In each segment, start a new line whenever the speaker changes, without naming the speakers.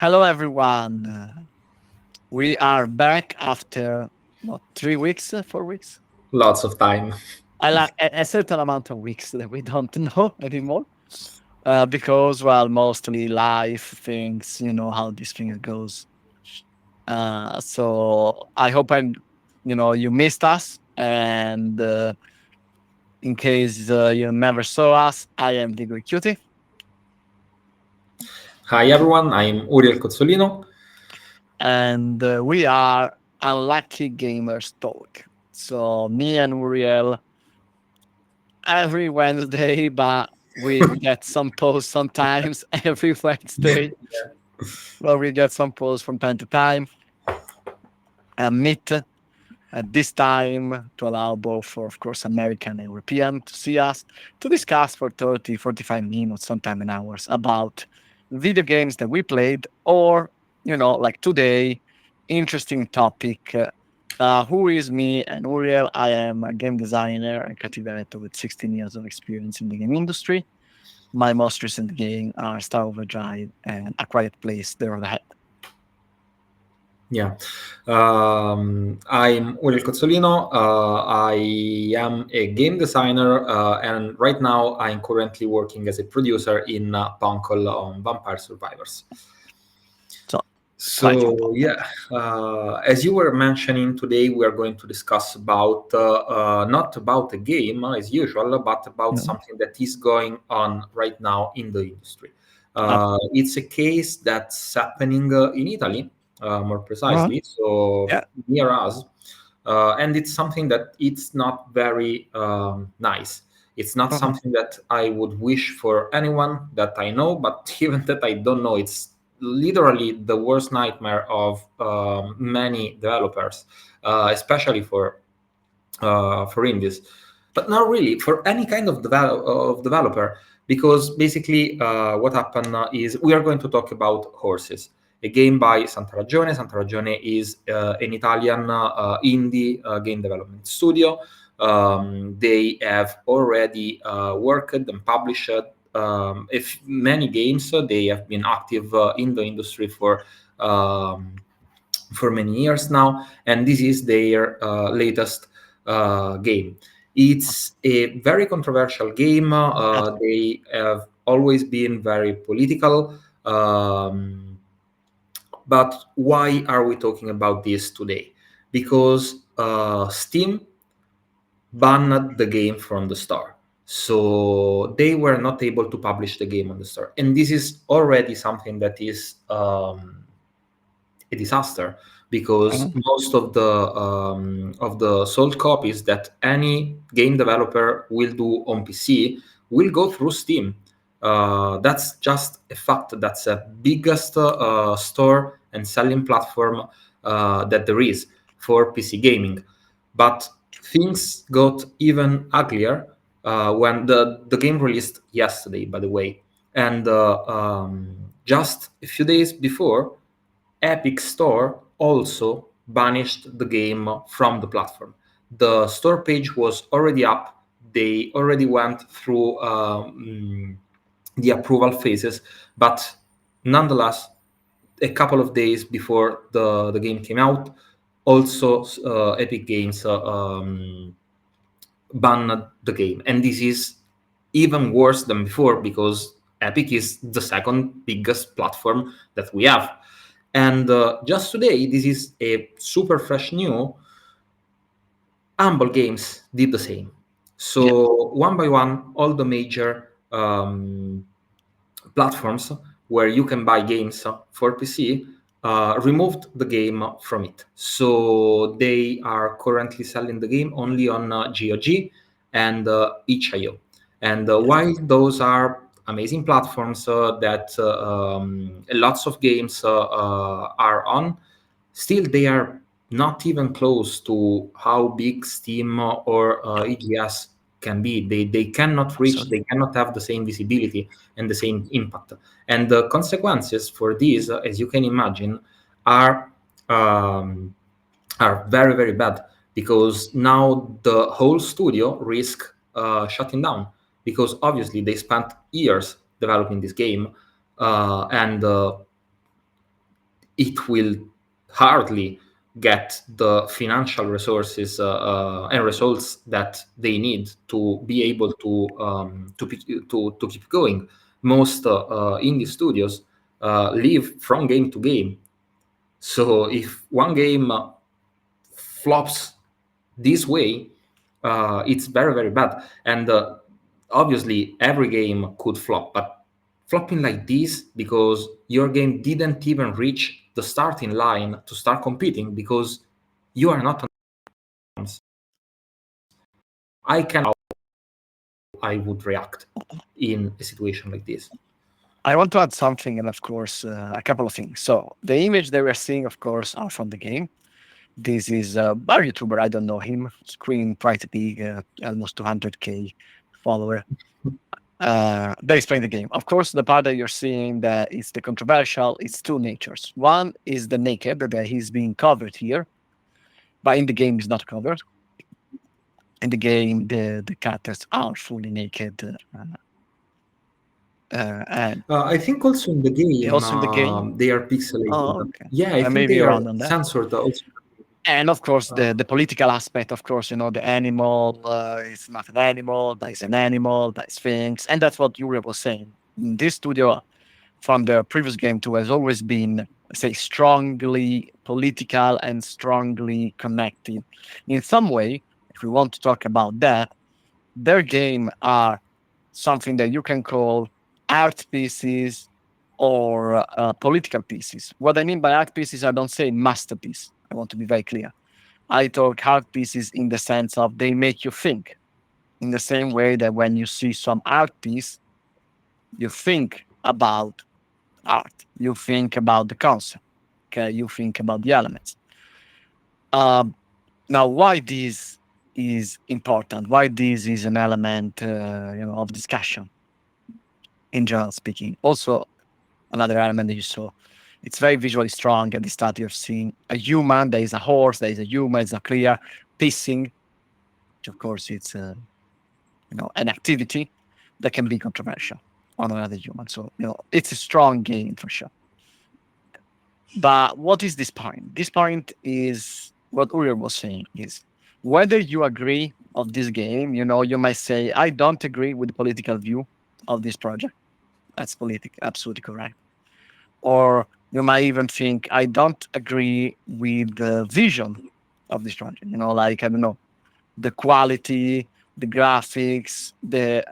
Hello, everyone. We are back after what 3 weeks, 4 weeks.
Lots of time.
I like a certain amount of weeks that we don't know anymore because, well, mostly life things. You know how this thing goes. So I hope you missed us, and in case you never saw us, I am Digo Cutie,
Hi everyone, I'm Uriel Cozzolino.
and we are Unlucky Gamers Talk. So me and Uriel every Wednesday, but we get some posts sometimes every Wednesday. Well, we get some posts from time to time and meet at this time to allow both, for, of course, American and European to see us to discuss for 30, 45 minutes, sometime an hours about video games that we played or, like today, interesting topic. Who is me and Uriel? I am a game designer and creative director with 16 years of experience in the game industry. My most recent game are Star Overdrive and A Quiet Place, There on the Head.
Yeah, I'm Uriel Cozzolino. I am a game designer, and right now I'm currently working as a producer in Punkle on Vampire Survivors.
So, quite
So
important.
yeah, as you were mentioning, today we are going to discuss about not about a game as usual, but about
Mm,
something that is going on right now in the industry.
uh,
It's a case that's happening in Italy, more
uh,
precisely, so
yeah.
near us, and it's something that it's not very nice. It's not
Uh,
something that I would wish for anyone that I know, but even that I don't know, it's literally the worst nightmare of many developers, especially for indies, but not really for any kind of developer. Because basically, what happened is we are going to talk about Horses, a game by Santa Ragione. Santa Ragione is an Italian indie game development studio. They have already worked and published if many games. They have been active in the industry for many years now, and this is their latest game. It's a very controversial game.
uh,
They have always been very political. But why are we talking about this today? Because Steam banned the game from the store. So they were not able to publish the game on the store. And this is already something that is a disaster, because
uh,
most of the sold copies that any game developer will do on PC will go through Steam. That's just a fact. That's the biggest store and selling platform that there is for PC gaming. But things got even uglier when the game released yesterday, by the way. And just a few days before, Epic Store also banished the game from the platform. The store page was already up. They already went through the approval phases, but nonetheless, a couple of days before the game came out, also Epic Games banned the game. And this is even worse than before, because Epic is the second biggest platform that we have. And just today, this is a super fresh new. Humble Games did the same.
yeah.
So one by one, all the major platforms where you can buy games for PC removed the game from it. So they are currently selling the game only on GOG and itch.io. And while those are amazing platforms that lots of games are on, still they are not even close to how big Steam or EGS can be. They cannot reach,
Absolutely.
they cannot have the same visibility and the same impact. And the consequences for this, as you can imagine, are um, are very very bad, because now the whole studio risk shutting down, because obviously they spent years developing this game, and it will hardly get the financial resources and results that they need to be able to keep going. Most indie studios live from game to game. So if one game flops this way, it's very, very bad. And obviously, every game could flop, but flopping like this because your game didn't even reach the starting line to start competing because you are not on. I can how I would react in a situation like this.
I want to add something, and of course, a couple of things. So the image that we're seeing, of course, are from the game. This is a YouTuber. I don't know him. Screen quite big, almost 200K follower. That is playing the game. Of course, the part that you're seeing that is the controversial. It's two natures. One is the naked that he's being covered here, but in the game is not covered. In the game, the characters are fully naked, and
I think also in the game
also in the game.
they are pixelated.
Oh, okay.
Yeah, I think
Maybe
they
you're
are
wrong on that.
censored also.
And of course,
Uh,
the political aspect, of course, the animal is not an animal, that is an animal, that is things. And that's what Yuri was saying. This studio from the previous game too has always been, say, strongly political and strongly connected. In some way, if we want to talk about that, their game are something that you can call art pieces or political pieces. What I mean by art pieces, I don't say masterpiece. I want to be very clear. I talk art pieces in the sense of they make you think. In the same way that when you see some art piece, you think about art. You think about the concept. Okay, you think about the elements. Um, Now, why this is important? Why this is an element, of discussion in general speaking? Also, another element that you saw, it's very visually strong. At the start, you're seeing a human. There is a horse. There is a human. It's not clear. Pissing, which of course it's an activity that can be controversial on another human. So it's a strong game for sure. But what is this point? This point is what Uriel was saying is whether you agree of this game, you might say, I don't agree with the political view of this project. That's absolutely correct. Or you might even think, I don't agree with the vision of this project. Like, I don't know, the quality, the graphics, the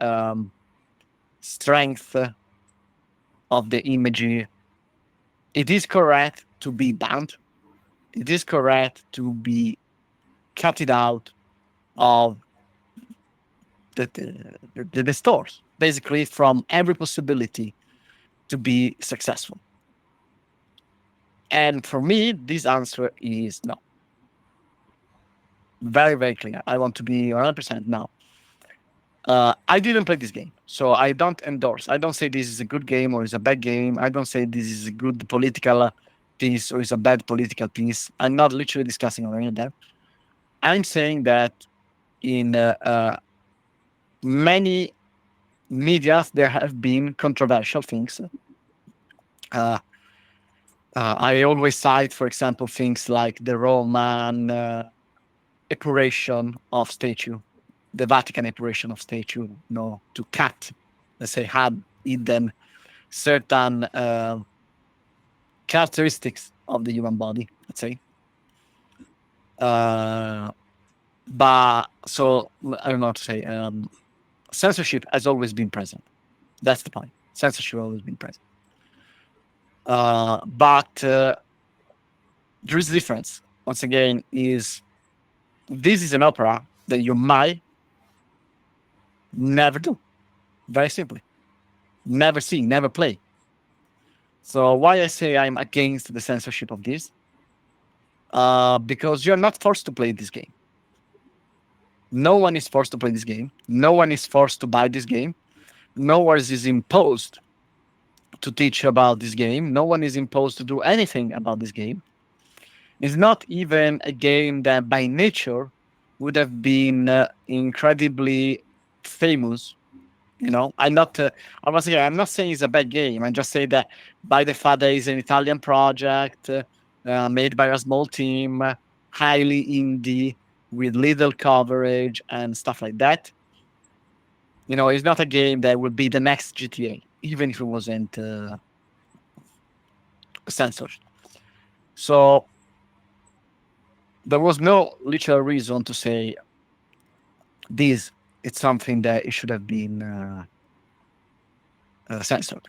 strength of the imagery. It is correct to be banned. It is correct to be cut it out of the stores, basically from every possibility to be successful. And for me, this answer is no. Very, very clear. I want to be 100% now. I didn't play this game, so I don't endorse. I don't say this is a good game or is a bad game. I don't say this is a good political piece or is a bad political piece. I'm not literally discussing on any of that. I'm saying that in many media there have been controversial things. I always cite, for example, things like the Roman epuration of statue, the Vatican epuration of statue, to cut, let's say, had hidden certain characteristics of the human body, let's say. But so I don't know how to say. Censorship has always been present. That's the point. Censorship has always been present. But there is a difference. Once again, is this is an opera that you might never do. Very simply, never see, never play. So why I say I'm against the censorship of this? Because you're not forced to play this game. No one is forced to play this game. No one is forced to buy this game. No one is imposed to teach about this game. No one is imposed to do anything about this game. It's not even a game that by nature would have been incredibly famous I'm not. I'm not saying it's a bad game. I'm just saying that by the fact that it's an Italian project made by a small team, highly indie, with little coverage and stuff like that. It's not a game that would be the next GTA, even if it wasn't censored. So there was no literal reason to say this. It's something that it should have been censored.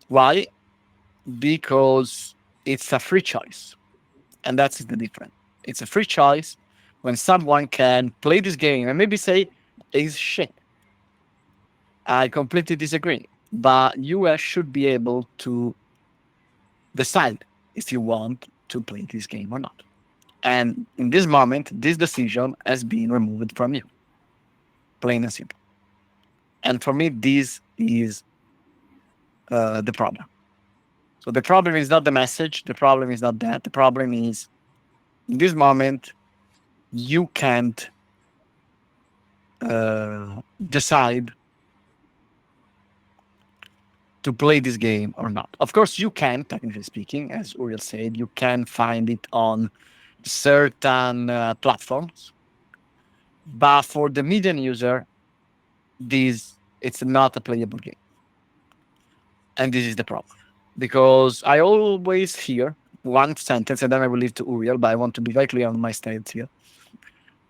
Why? Because it's a free choice, and that's the difference. It's a free choice when someone can play this game and maybe say it's shit. I completely disagree, but you should be able to decide if you want to play this game or not. And in this moment, this decision has been removed from you, plain and simple. And for me, this is the problem. So the problem is not the message. The problem is not that. The problem is in this moment, you can't decide to play this game or not. Of course, you can, technically speaking, as Uriel said, you can find it on certain platforms. But for the median user, this it's not a playable game. And this is the problem. Because I always hear one sentence, and then I will leave to Uriel, but I want to be very clear on my stance here.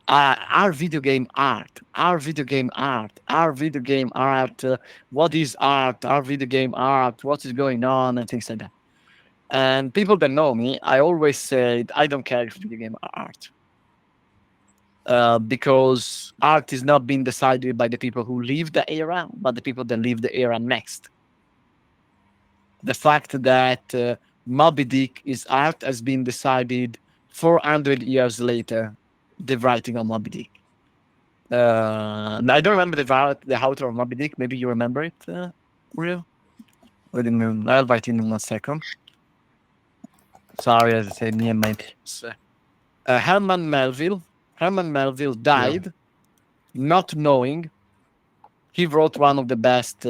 Our video game art, our video game art, our video game art, what is art, our video game art, what is going on, and things like that. And people that know me, I always said, I don't care if video game are art. Because art is not being decided by the people who live the era, but the people that live the era next. The fact that Moby Dick is art has been decided 400 years later, the writing of Moby Dick. I don't remember the author of Moby Dick. Maybe you remember it, Rio? Wait a minute. I'll write in 1 second. Sorry, as I said, me and my peers. Herman Melville. Herman Melville died not knowing he wrote one of the best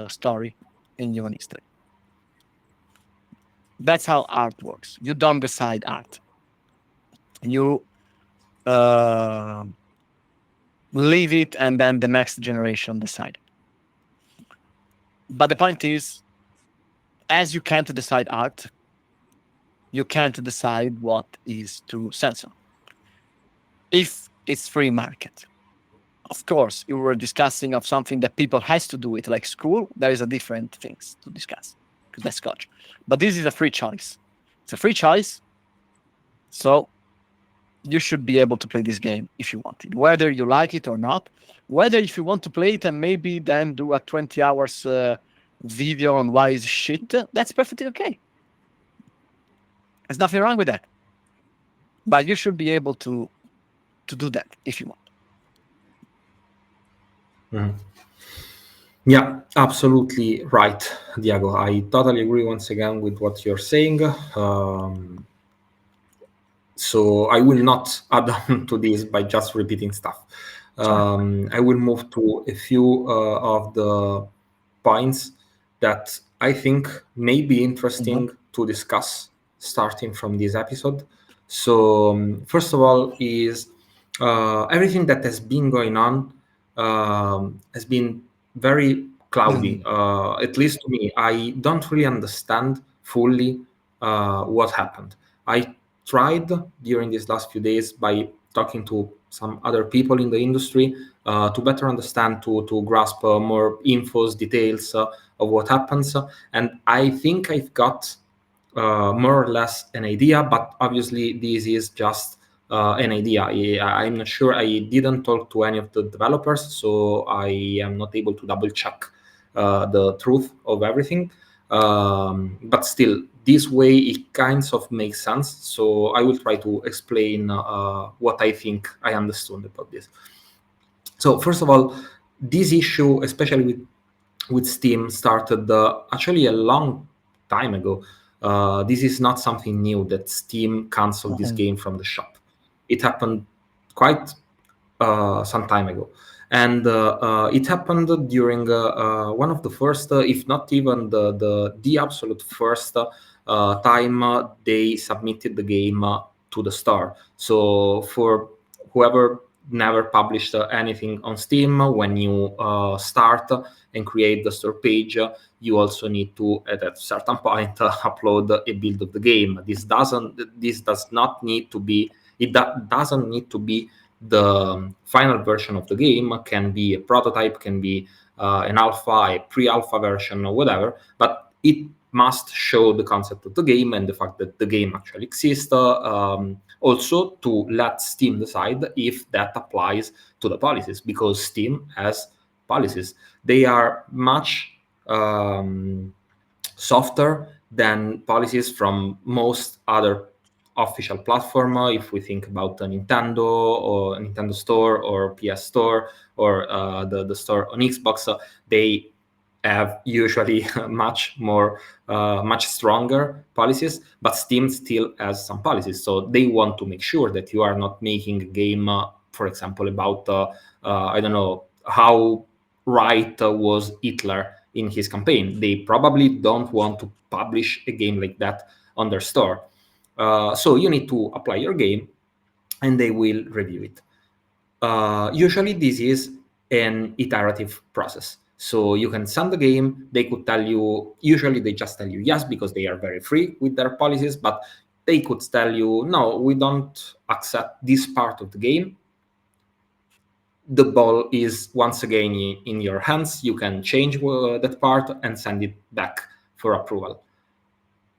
story in human history. That's how art works. You don't decide art. You leave it, and then the next generation decide. But the point is, as you can't decide art, you can't decide what is to censor. If it's free market, of course, you were discussing of something that people has to do it, like school. There is a different things to discuss because that's culture. But this is a free choice. It's a free choice, so you should be able to play this game if you want it, whether you like it or not. Whether if you want to play it and maybe then do a 20 hours video on why it's shit, that's perfectly okay. There's nothing wrong with that. But you should be able to do that if you want.
Yeah, absolutely right, Diego. I totally agree once again with what you're saying. So I will not add on to this by just repeating stuff. I will move to a few of the points that I think may be interesting to discuss starting from this episode. So first of all is everything that has been going on has been very cloudy, at least to me. I don't really understand fully what happened. I tried during these last few days by talking to some other people in the industry to better understand, to grasp more infos, details of what happens. And I think I've got more or less an idea, but obviously this is just an idea. I'm not sure. I didn't talk to any of the developers, so I am not able to double check the truth of everything. But still, this way it kind of makes sense. So I will try to explain what I think I understood about this. So first of all, this issue, especially with Steam, started actually a long time ago. This is not something new that Steam canceled this game from the shop. It happened quite some time ago. And it happened during one of the first, if not even the absolute first time they submitted the game to the store. So for whoever never published anything on Steam, when you start and create the store page, you also need to, at a certain point, upload a build of the game. This does not need to be. Doesn't need to be the final version of the game. Can be a prototype, can be an alpha, a pre-alpha version, or whatever. But it must show the concept of the game and the fact that the game actually exists. Also, to let Steam decide if that applies to the policies, because Steam has policies. They are much softer than policies from most other official platform. If we think about Nintendo or Nintendo Store or PS Store or the store on Xbox, they have usually much stronger policies, but Steam still has some policies. So they want to make sure that you are not making a game, for example, about I don't know how right was Hitler in his campaign. They probably don't want to publish a game like that on their store. So you need to apply your game, and they will review it. Usually, this is an iterative process. So you can send the game. They could tell you. Usually, they just tell you yes because they are very free with their policies. But they could tell you no, we don't accept this part of the game. The ball is once again in your hands. You can change that part and send it back for approval.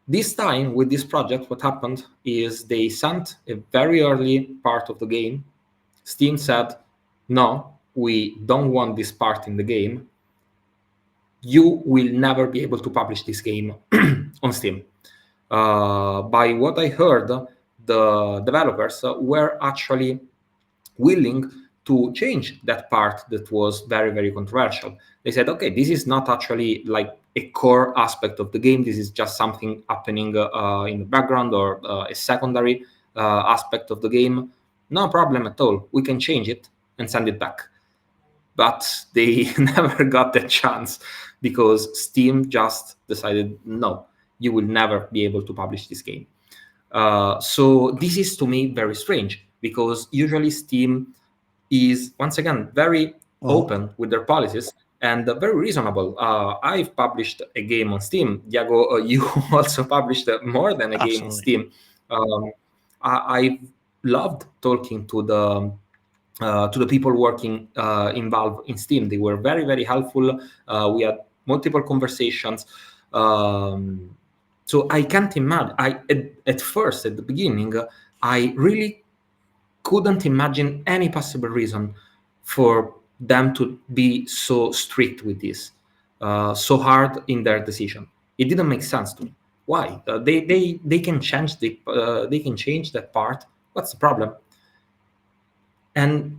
This time with this project, what happened is they sent a very early part of the game. Steam said, no, we don't want this part in the game. You will never be able to publish this game on Steam. By what I heard, the developers were actually willing to change that part that was very, very controversial. They said, okay, this is not actually like a core aspect of the game. This is just something happening in the background or a secondary aspect of the game. No problem at all. We can change it and send it back. But they never got that chance because Steam just decided, no, you will never be able to publish this game. So this is to me very strange because usually Steam is once again very open with their policies and very reasonable. I've published a game on Steam. Diego, you also published more than a game on
Absolutely.
Steam. I loved talking to the people working involved in Steam. They were very, very helpful. We had multiple conversations. So I can't imagine. At first, at the beginning, I really couldn't imagine any possible reason for them to be so strict with this, so hard in their decision. It didn't make sense to me. Why? They can change they can change that part. What's the problem? And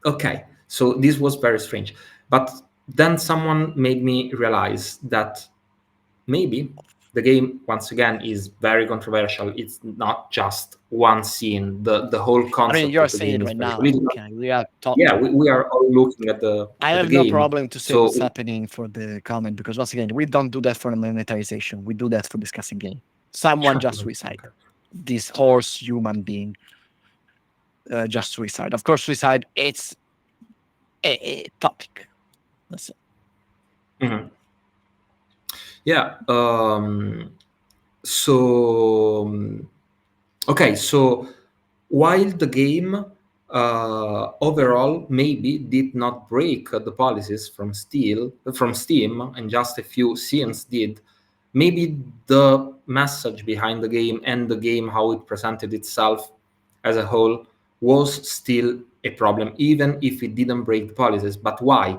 okay, so this was very strange. But then someone made me realize that maybe the game once again is very controversial. It's not just one scene. The whole
I
concept
mean, you're
of the
saying
game
it
is
right
very
now.
political.
Okay, we are
Yeah, we are all looking
I
at the
have no
game.
problem to say
So
what's happening for the comment because once again, we don't do that for monetization. We do that for discussing game. Someone just suicide. This horse human being just suicide. Of course, suicide. It's a topic. Listen.
Mhm. Yeah. So okay. So while the game overall maybe did not break the policies from Steam, and just a few scenes did, maybe the message behind the game and the game how it presented itself as a whole was still a problem, even if it didn't break the policies. But why?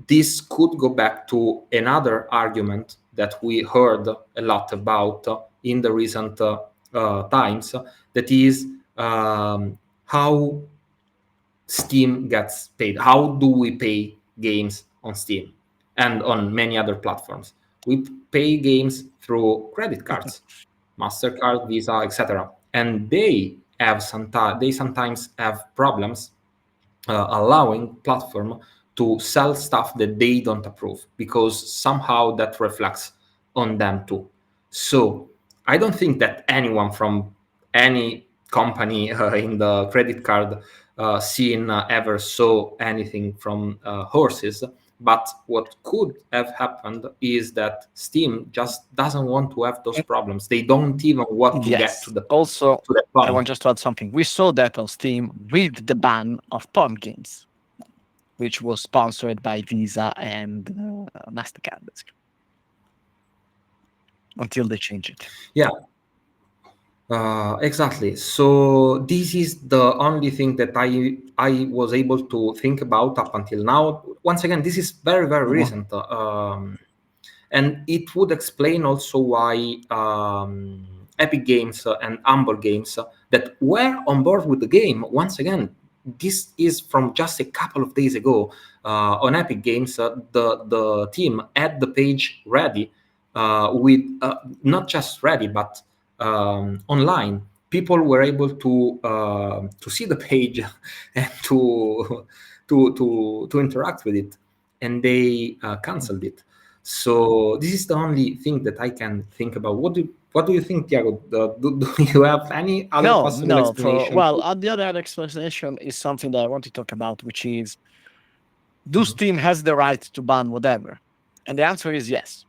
This could go back to another argument that we heard a lot about in the recent times, that is how Steam gets paid. How do we pay games on Steam and on many other platforms? We pay games through credit cards, MasterCard, Visa, etc. And they sometimes have problems allowing platform to sell stuff that they don't approve, because somehow that reflects on them too. So I don't think that anyone from any company in the credit card scene ever saw anything from horses. But what could have happened is that Steam just doesn't want to have those problems. They don't even want to get
Yes. Also,
to the
I
point.
want just to add something. We saw that on Steam with the ban of porn games, which was sponsored by Visa and Mastercard, basically, until they change it.
Yeah, exactly. So this is the only thing that I was able to think about up until now. Once again, this is very very
Well,
recent, and it would explain also why Epic Games and Humble Games that were on board with the game. Once again, this is from just a couple of days ago. On Epic Games, the team had the page ready, with not just ready but online. People were able to see the page and to interact with it, and they canceled it. So this is the only thing that I can think about. What do you think, Tiago? Do you have any other
no,
possible
no.
explanation?
The other explanation is something that I want to talk about, which is, do
Mhm.
Steam has the right to ban whatever? And the answer is yes.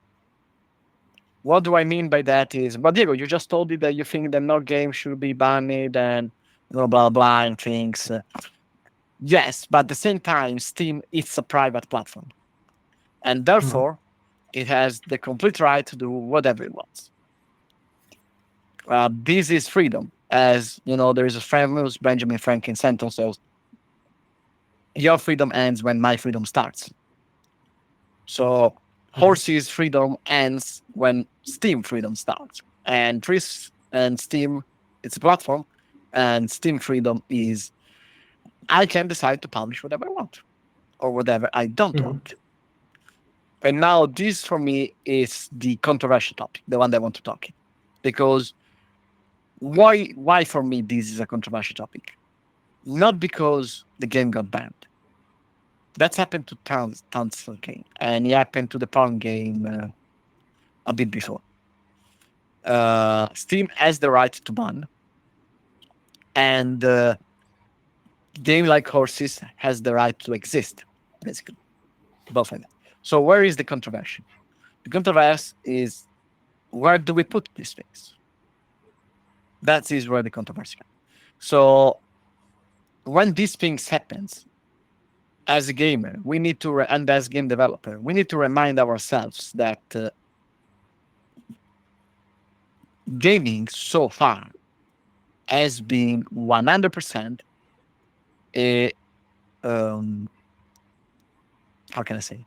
What do I mean by that is, but Diego, you just told me that you think that no game should be banned and blah blah and things. Yes, but at the same time, Steam is a private platform, and
Mhm.
therefore it has the complete right to do whatever it wants. This is freedom, as you know. There is a famous Benjamin Franklin sentence: says, "Your freedom ends when my freedom starts." So
Mhm.
Horses freedom ends when Steam freedom starts. And Tris and Steam, it's a platform, and Steam freedom is I can decide to publish whatever I want or whatever I don't
Mhm.
want. And now this for me is the controversial topic, the one that I want to talk in. Because why for me this is a controversial topic? Not because the game got banned. That's happened to tons of games. And it happened to the porn game a bit before. Steam has the right to ban, and game like Horses has the right to exist, basically, both of them. So where is the controversy? The controversy is, where do we put these things? That is where the controversy comes. So when these things happens, as a gamer, we need to, and as game developer, we need to remind ourselves that gaming so far has been 100% a how can I say,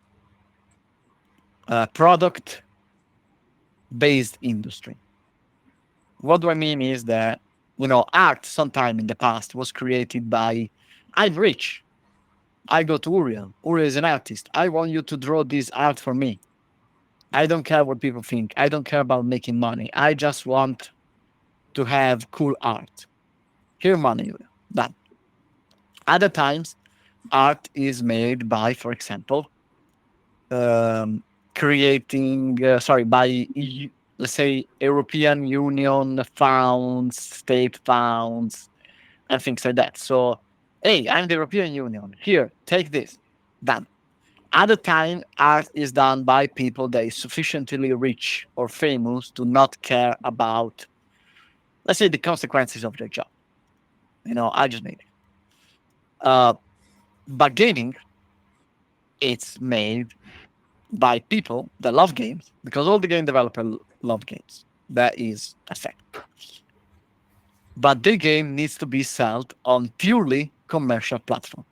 a product based industry. What do I mean is that, art sometime in the past was created by, I'm rich. I go to Uriel. Uriel is an artist. I want you to draw this art for me. I don't care what people think. I don't care about making money. I just want to have cool art. Here, money, Uriel. Done. Other times, art is made by, for example, um, by let's say European Union funds, state funds, and things like that. So, hey, I'm the European Union. Here, take this. Done. Other time, art is done by people that is sufficiently rich or famous to not care about, let's say, the consequences of their job. I just made it. Uh, but gaming, it's made by people that love games because all the game developers love games. That is a fact. But the game needs to be sold on purely commercial platform,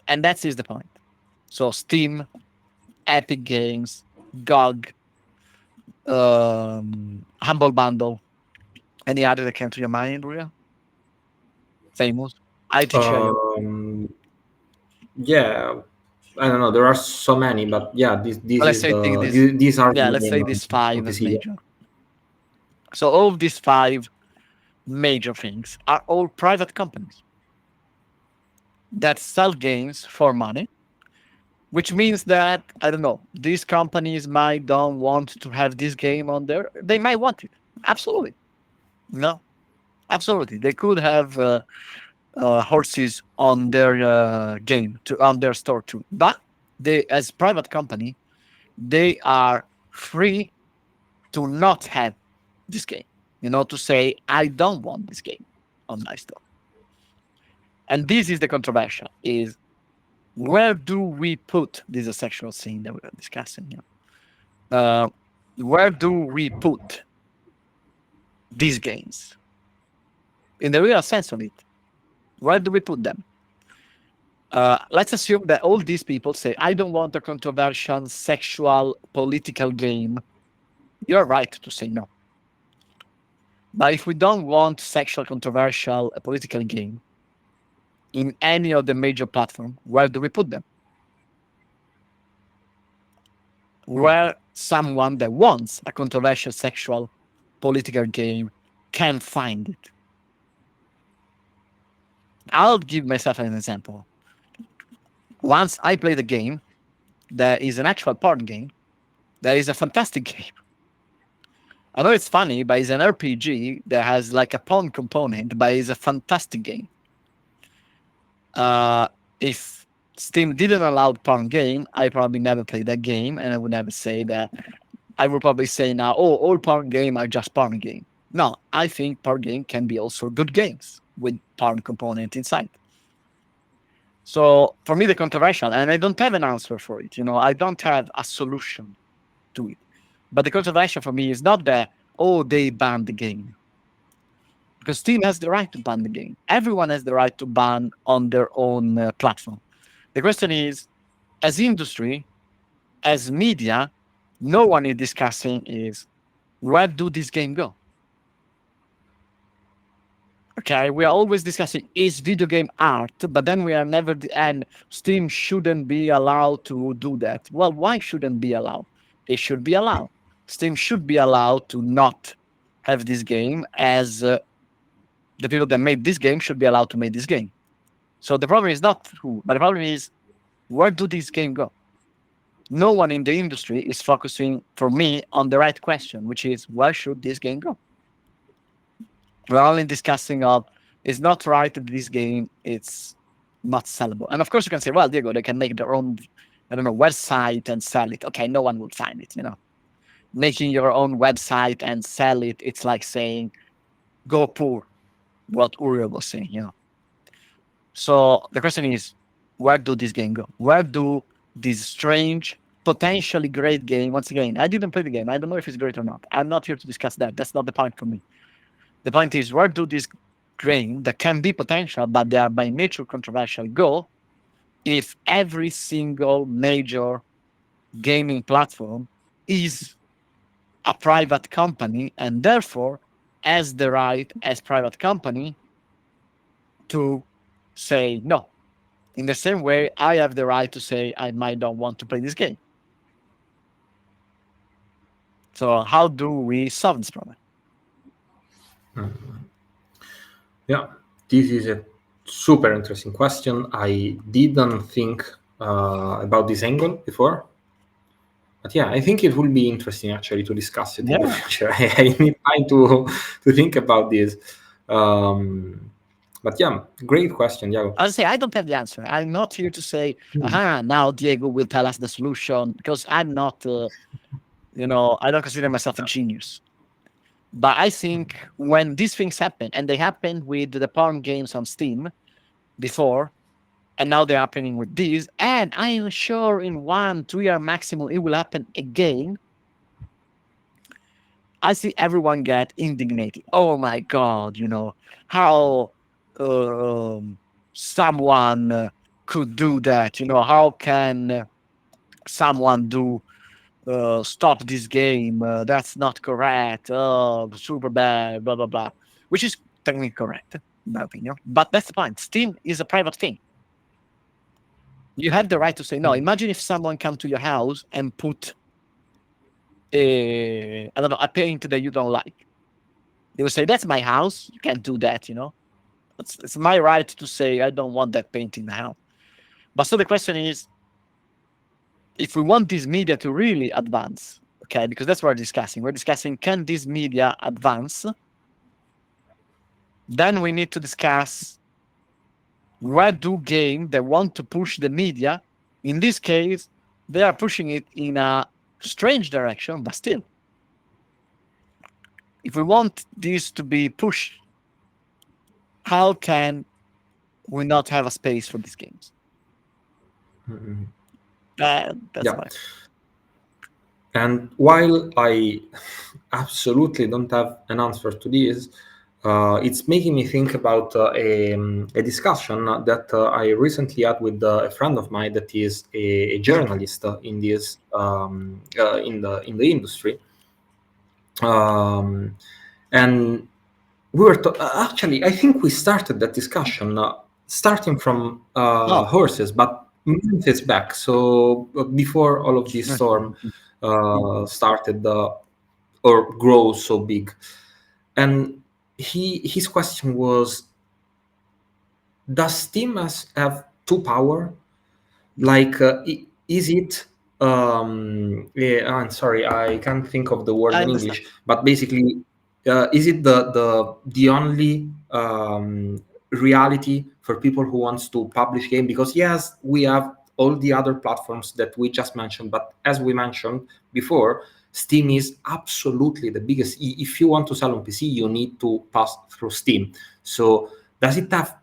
and that is the point. So Steam, Epic Games, GOG, Humble Bundle, any other that came to your mind, Ria? Famous. ITCIO.
Um, yeah, I don't know. There are so many, but yeah, this
Let's
is
say take
the
this.
these are
Yeah,
the
let's
main
say
on,
these five as
PC.
major. So all of these five major things are all private companies. that sell games for money, which means that, I don't know, these companies might don't want to have this game on there. They might want it. Absolutely. No, absolutely. They could have horses on their game to on their store too. But they, as private company, they are free to not have this game. To say I don't want this game on my store. And this is the controversial: is where do we put this sexual scene that we are discussing? Uh, where do we put these games in the real sense of it? Where do we put them? Let's assume that all these people say, I don't want a controversial sexual political game. You're right to say no. But if we don't want sexual controversial political game in any of the major platforms, where do we put them? Where someone that wants a controversial sexual political game can find it. I'll give myself an example. Once I played a game that is an actual porn game, that is a fantastic game. I know it's funny, but it's an RPG that has like a porn component, but it's a fantastic game. If Steam didn't allow porn game, I probably never played that game, and I would never say that. I would probably say now, oh, all porn game are just porn game. No, I think porn game can be also good games with porn component inside. So for me, the controversial, and I don't have an answer for it. I don't have a solution to it. But the controversial for me is not that, oh, they banned the game. Because Steam has the right to ban the game. Everyone has the right to ban on their own platform. The question is, as industry, as media, no one is discussing is, where do this game go? Okay, we are always discussing is video game art, but then we are never, and Steam shouldn't be allowed to do that. Well, why shouldn't be allowed? It should be allowed. Steam should be allowed to not have this game, as the people that made this game should be allowed to make this game. So the problem is not who, but the problem is, where do this game go? No one in the industry is focusing, for me, on the right question, which is, where should this game go? We're only discussing of, it's not right that this game it's not sellable. And of course you can say, well, Diego, they can make their own, I don't know, website and sell it. Okay, no one will find it. Making your own website and sell it, it's like saying, go poor, what Uriel was saying. So the question is, where do this game go? Where do this strange, potentially great game, once again, I didn't play the game. I don't know if it's great or not. I'm not here to discuss that. That's not the point for me. The point is, where do this game that can be potential, but they are by nature controversial, go if every single major gaming platform is a private company and therefore has the right as private company to say no. In the same way, I have the right to say I might not want to play this game. So how do we solve this problem?
Yeah, this is a super interesting question. I didn't think about this angle before. But yeah, I think it will be interesting actually to discuss it in the
Yeah.
future. I need time to think about this. But yeah, great question, Diego.
I'll say I don't have the answer. I'm not here to say, now Diego will tell us the solution, because I'm not, I don't consider myself a genius. But I think when these things happen, and they happened with the porn games on Steam before, and now they're happening with these, and I'm sure in 1-2 year maximum it will happen again. I see everyone get indignated. Oh my God, how someone could do that? How can someone do stop this game? That's not correct. Oh, super bad, blah, blah, blah. Which is technically correct, in my opinion. But that's the point. Steam is a private thing. You have the right to say no. Imagine if someone come to your house and put I don't know, a paint that you don't like. They will say, that's my house. You can't do that. It's my right to say I don't want that painting now. But so the question is, if we want this media to really advance, okay, because that's what we're discussing. We're discussing, can this media advance? Then we need to discuss, where do games that want to push the media, in this case, they are pushing it in a strange direction, but still, if we want this to be pushed, how can we not have a space for these games?
Mhm.
That's
Yeah.
why.
And while I absolutely don't have an answer to this, it's making me think about a discussion that I recently had with a friend of mine that is a journalist in this in the industry, um, and we were actually, I think we started that discussion starting from
Oh.
horses, but months back. So before all of this storm started or grow so big, and his question was, does Steam have two power? Like, is it? Yeah, I'm sorry, I can't think of the word
I
in
understand.
English. But basically, is it the only reality for people who wants to publish game? Because yes, we have all the other platforms that we just mentioned, but as we mentioned before, Steam is absolutely the biggest. If you want to sell on PC, you need to pass through Steam. So does it have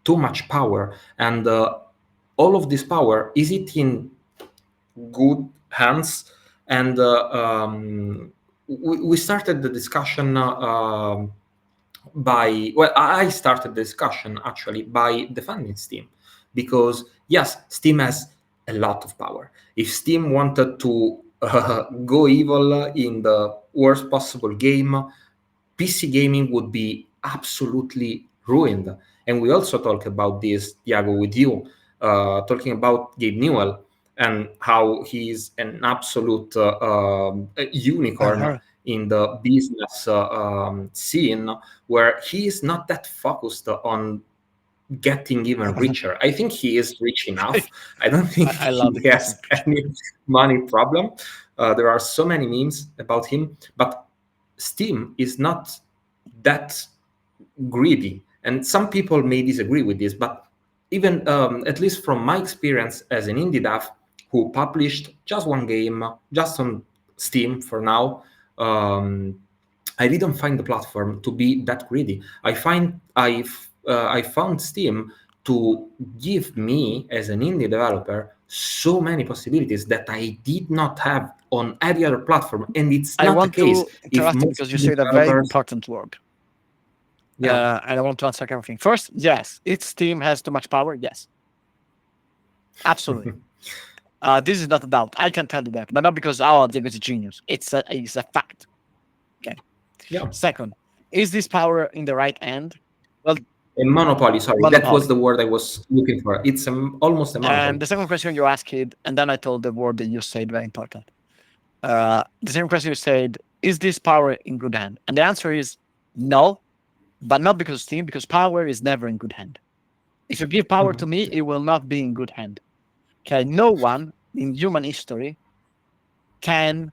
too much power? And all of this power, is it in good hands? And we started the discussion by, well, I started the discussion actually by defending Steam, because yes, Steam has a lot of power. If Steam wanted to go evil in the worst possible game, PC gaming would be absolutely ruined. And we also talk about this, Diago, with you, talking about Gabe Newell and how he's an absolute unicorn
Uh-huh.
in the business scene, where he is not that focused on getting even richer. I think he is rich enough. I don't think
I love the
he has
concentration.
any money problem. There are so many memes about him, but Steam is not that greedy. And some people may disagree with this, but even at least from my experience as an indie dev who published just one game, just on Steam for now, um, I didn't find the platform to be that greedy. I found Steam to give me as an indie developer so many possibilities that I did not have on any other platform, and it's
I
not the
want
case.
to
If
interrupt you
most
because you
indie
said a very
developers,
important word.
yeah,
And I want to answer everything. First, yes, its team has too much power. Yes, absolutely. This is not a doubt. I can tell you that, but not because Diego is a genius. It's a fact. Okay.
yeah.
Second, is this power in the right hand? Well,
A monopoly, sorry, that was
monopoly.
the word I was looking for. It's almost a
And
monopoly.
the second question you asked, and then I told the word that you said very important. The same question you said, is this power in good hand? And the answer is no, but not because of Steam, because power is never in good hand. If you give power to
Mhm.
me, it will not be in good hand. Okay, no one in human history can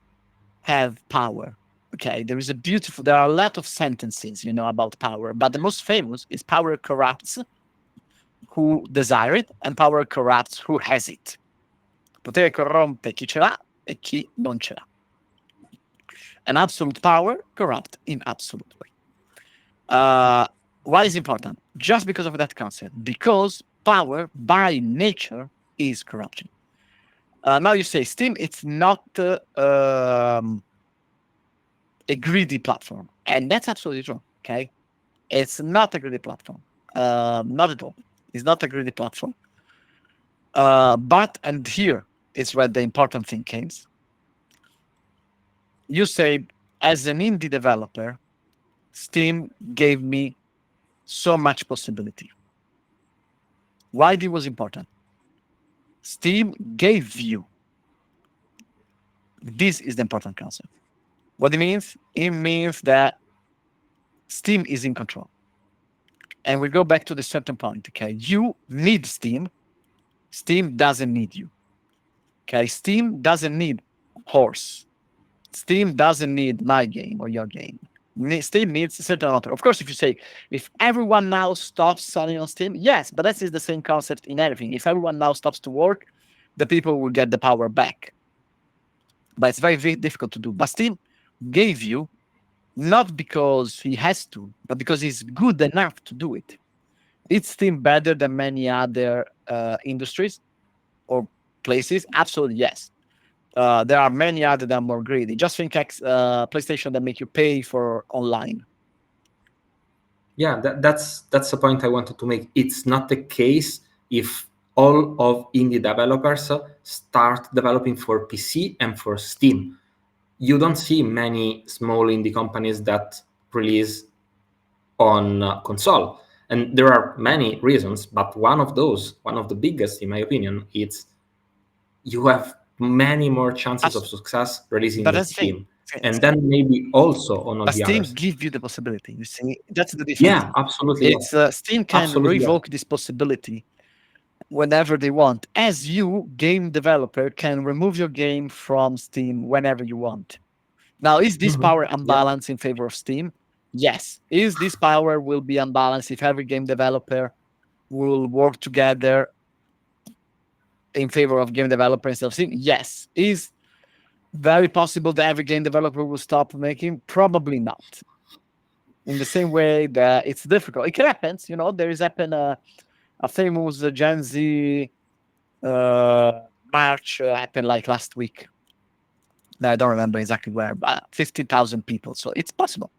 have power. Okay, there are a lot of sentences, about power, but the most famous is power corrupts who desire it, and power corrupts who has it. Potere corrompe chi ce l'ha e chi non ce l'ha. An absolute power corrupt in absolute way. Why is important? Just because of that concept. Because power by nature is corruption. Now you say Steam, it's not a greedy platform. And that's absolutely true. Okay. It's not a greedy platform. Not at all. It's not a greedy platform. But, and here is where the important thing comes. You say, as an indie developer, Steam gave me so much possibility. Why this was important? Steam gave you. This is the important concept. What it means? It means that Steam is in control. And we go back to the certain point. Okay, you need Steam. Steam doesn't need you. Okay, Steam doesn't need Horse. Steam doesn't need my game or your game. Steam needs a certain amount. Of course, if you say if everyone now stops selling on Steam, yes, but that is the same concept in everything. If everyone now stops to work, the people will get the power back. But it's very, very difficult to do. But Steam gave you not because he has to, but because he's good enough to do it. Is Steam better than many other industries or places? Absolutely yes. There are many other that are more greedy. Just think PlayStation that make you pay for online.
Yeah, that's the point I wanted to make. It's not the case if all of indie developers start developing for PC and for Steam. You don't see many small indie companies that release on console, and there are many reasons, but one of the biggest in my opinion, it's you have many more chances of success releasing
But
in
that's the thing.
Steam, and then maybe also on all
But
the
Steam
others.
give you the possibility. You see, that's the difference.
Yeah, absolutely.
It's
Yes.
Steam can
Absolutely. Yes.
revoke this possibility whenever they want. As you, game developer, can remove your game from Steam whenever you want. Now, is this power
Yeah.
unbalanced in favor of Steam? Yes. Is this power will be unbalanced if every game developer will work together in favor of game developer instead of Steam? Yes. Is very possible that every game developer will stop making? Probably not. In the same way that it's difficult. It can happen, there is happen a famous Gen Z march happened like last week. I don't remember exactly where, but 50,000 people. So it's possible,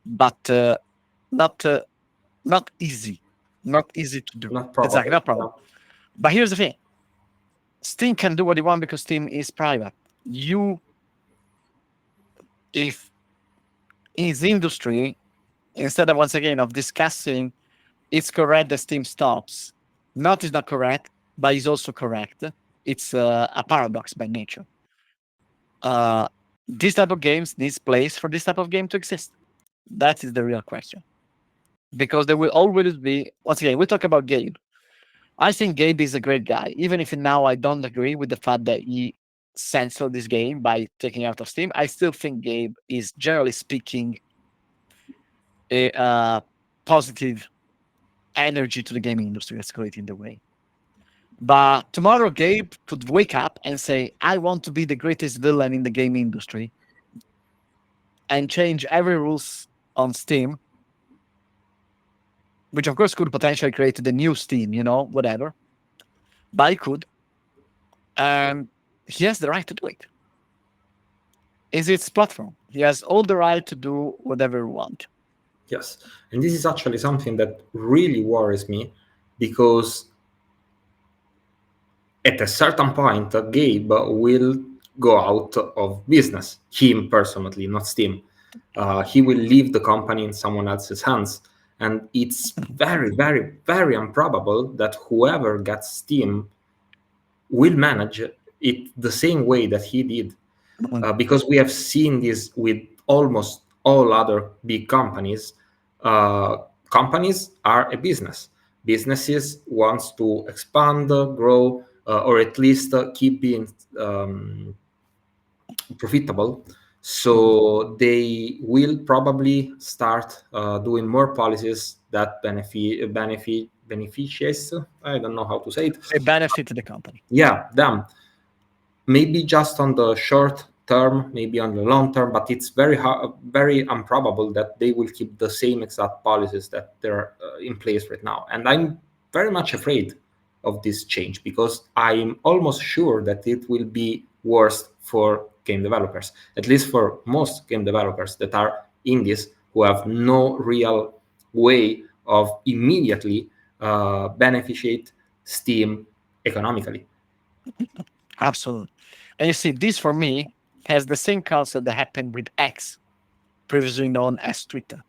but not not easy, not easy to do.
Not
Exactly,
probable.
no problem. But here's the thing: Steam can do what you want because Steam is private. You, if in the industry, instead of once again of discussing, it's correct that Steam stops. Not is not correct, but it's also correct. It's a paradox by nature. Uh, this type of games needs place for this type of game to exist. That is the real question. Because there will always be, once again, we talk about Gabe. I think Gabe is a great guy, even if now I don't agree with the fact that he censored this game by taking it out of Steam. I still think Gabe is, generally speaking, a positive energy to the gaming industry. Let's call it in the way. But tomorrow, Gabe could wake up and say, I want to be the greatest villain in the gaming industry and change every rules on Steam, which of course could potentially create the new Steam, whatever. But he could. And he has the right to do it. Is its platform. He has all the right to do whatever he wants.
Yes. And this is actually something that really worries me because at a certain point, Gabe will go out of business. Him personally, not Steam. He will leave the company in someone else's hands. And it's very, very, very improbable that whoever gets Steam will manage it the same way that he did. Because we have seen this with almost all other big companies. Companies are a business. Businesses wants to expand, grow, or at least keep being profitable. So they will probably start doing more policies that beneficiaries. I don't know how to say it.
They benefit the company.
Yeah, them. Maybe just on the short term, maybe on the long term, but it's very improbable that they will keep the same exact policies that they're in place right now. And I'm very much afraid of this change because I'm almost sure that it will be worse for game developers, at least for most game developers that are indies who have no real way of immediately beneficiate Steam economically.
Absolutely. And you see, this for me has the same concept that happened with X, previously known as Twitter,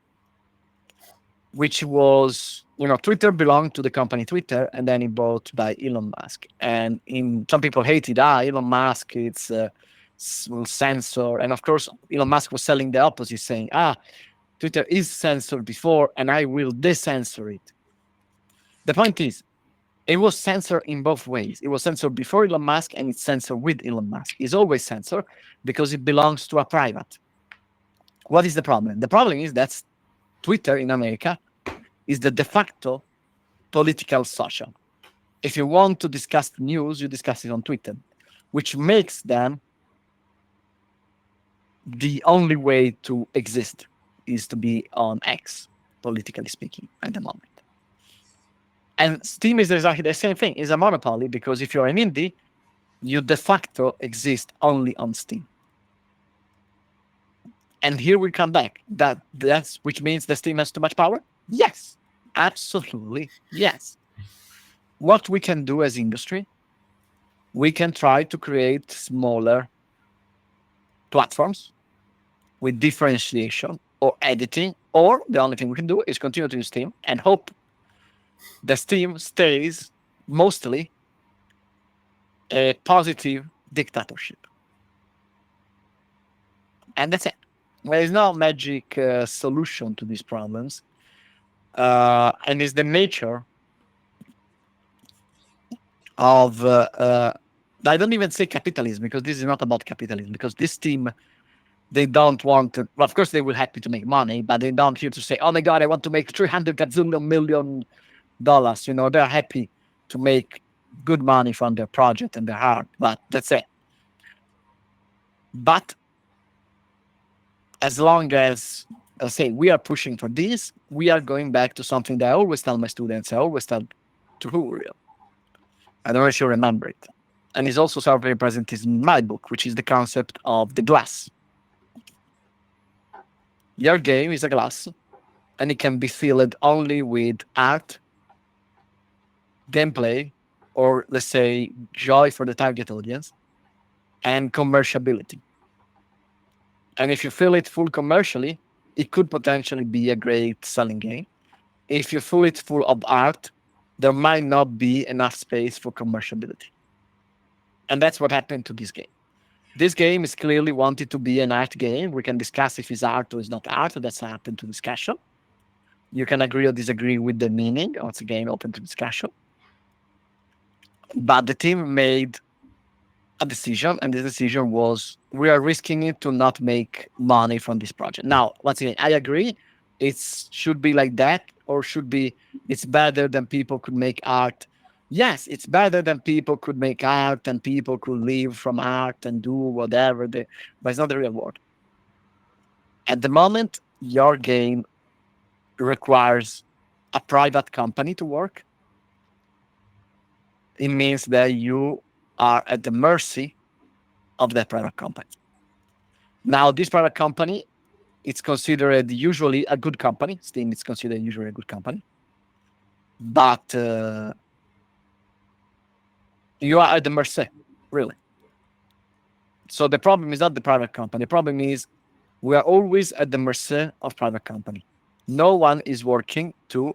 which was, Twitter belonged to the company Twitter, and then it bought by Elon Musk. And some people hated, Elon Musk, it's will censor. And of course, Elon Musk was selling the opposite, saying, Twitter is censored before, and I will decensor it. The point is, it was censored in both ways. It was censored before Elon Musk, and it's censored with Elon Musk. It's always censored because it belongs to a private. What is the problem? The problem is that Twitter in America is the de facto political social. If you want to discuss news, you discuss it on Twitter, which makes them the only way to exist is to be on X, politically speaking, at the moment. And Steam is exactly the same thing. It's a monopoly because if you're an indie, you de facto exist only on Steam. And here we come back. That's which means the Steam has too much power? Yes. Absolutely yes. What we can do as industry, we can try to create smaller platforms with differentiation or editing, or the only thing we can do is continue to use Steam and hope the Steam stays mostly a positive dictatorship. And that's it. There is no magic solution to these problems. And it's the nature of, I don't even say capitalism because this is not about capitalism, because this team, they don't want to, well, of course they will happy to make money, but they don't here to say, oh my God, I want to make 300 gazillion million dollars. You know, they're happy to make good money from their project and their art, but that's it. But as long as I say we are pushing for this, we are going back to something that I always tell my students, I always tell to Uriel. I don't know if you remember it. And it's also something present in my book, which is the concept of the glass. Your game is a glass, and it can be filled only with art, gameplay, or let's say joy for the target audience, and commerciability. And if you fill it full commercially, it could potentially be a great selling game. If you fill it full of art, there might not be enough space for commerciability. And that's what happened to this game. This game is clearly wanted to be an art game. We can discuss if it's art or it's not art. That's open to discussion. You can agree or disagree with the meaning. Once again, open to discussion. But the team made a decision, and the decision was we are risking it to not make money from this project. Now, once again, I agree. It should be like that, or should be it's better than people could make art. Yes, it's better than people could make art and people could live from art and do whatever they, but it's not the real world. At the moment, your game requires a private company to work. It means that you are at the mercy of that private company. Now, this private company, it's considered usually a good company. Steam is considered usually a good company. But you are at the mercy, really. So the problem is not the private company. The problem is we are always at the mercy of private company. No one is working to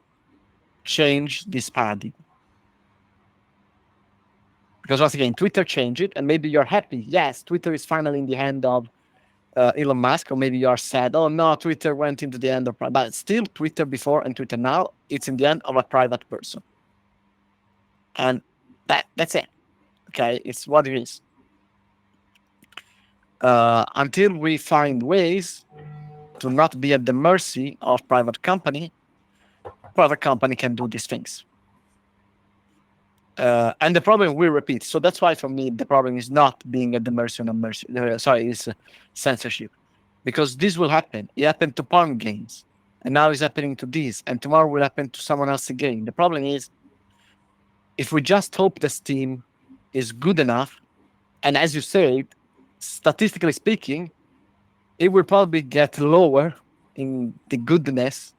change this paradigm. Because once again, Twitter changed it, and maybe you're happy. Yes, Twitter is finally in the hand of Elon Musk, or maybe you are sad. Oh no, Twitter went into the end of, but still, Twitter before and Twitter now, it's in the end of a private person, and that's it. Okay, it's what it is. Until we find ways to not be at the mercy of private company can do these things. And the problem we repeat. So that's why for me the problem is not being at the mercy of mercy. It's censorship, because this will happen. It happened to porn games, and now it's happening to this, and tomorrow will happen to someone else again. The problem is, if we just hope the Steam is good enough, and as you said, statistically speaking, it will probably get lower in the goodness.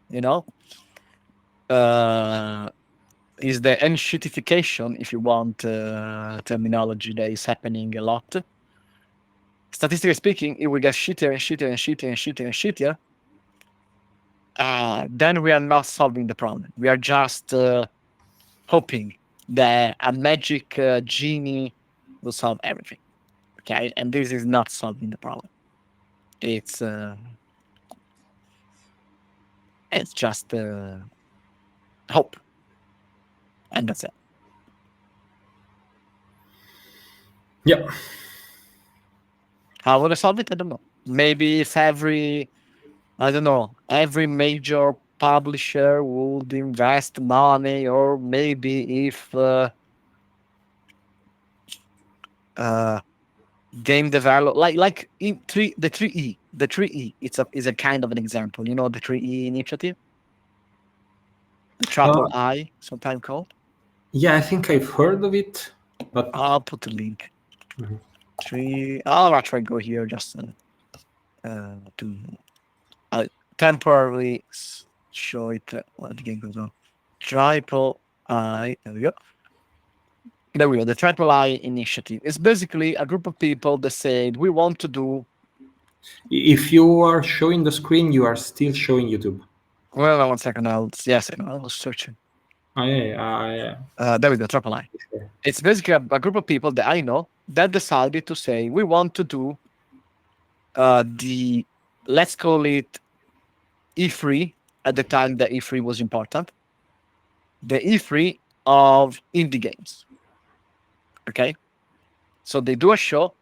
You know, is the enshittification, if you want terminology, that is happening a lot. Statistically speaking, it will get shittier and shittier and shittier and shittier and shittier. Then we are not solving the problem. We are just hoping that a magic genie will solve everything. Okay, and this is not solving the problem. It's It's just hope, and that's it.
Yeah.
How would I solve it? I don't know. Maybe if I don't know, every major publisher would invest money, or maybe if uh, game develop like in the 3E, is a kind of an example. You know, the 3E initiative, the triple
Uh,
I, sometimes called.
yeah, I think I've heard of it, but
I'll put the link.
Mhm.
Three. I'll actually go here just to uh, temporarily show it what the game goes on. Triple I. There we go. There we go. The Triple I initiative is basically a group of people that said we want to do.
If you are showing the screen, you are still showing YouTube.
Well, 1 second. Yes, I was searching.
Yeah.
There we go. Triple I.
Sure.
It's basically a group of people that I know that decided to say we want to do the, let's call it E3, at the time that E3 was important, the E3 of indie games. Okay. So they do a show,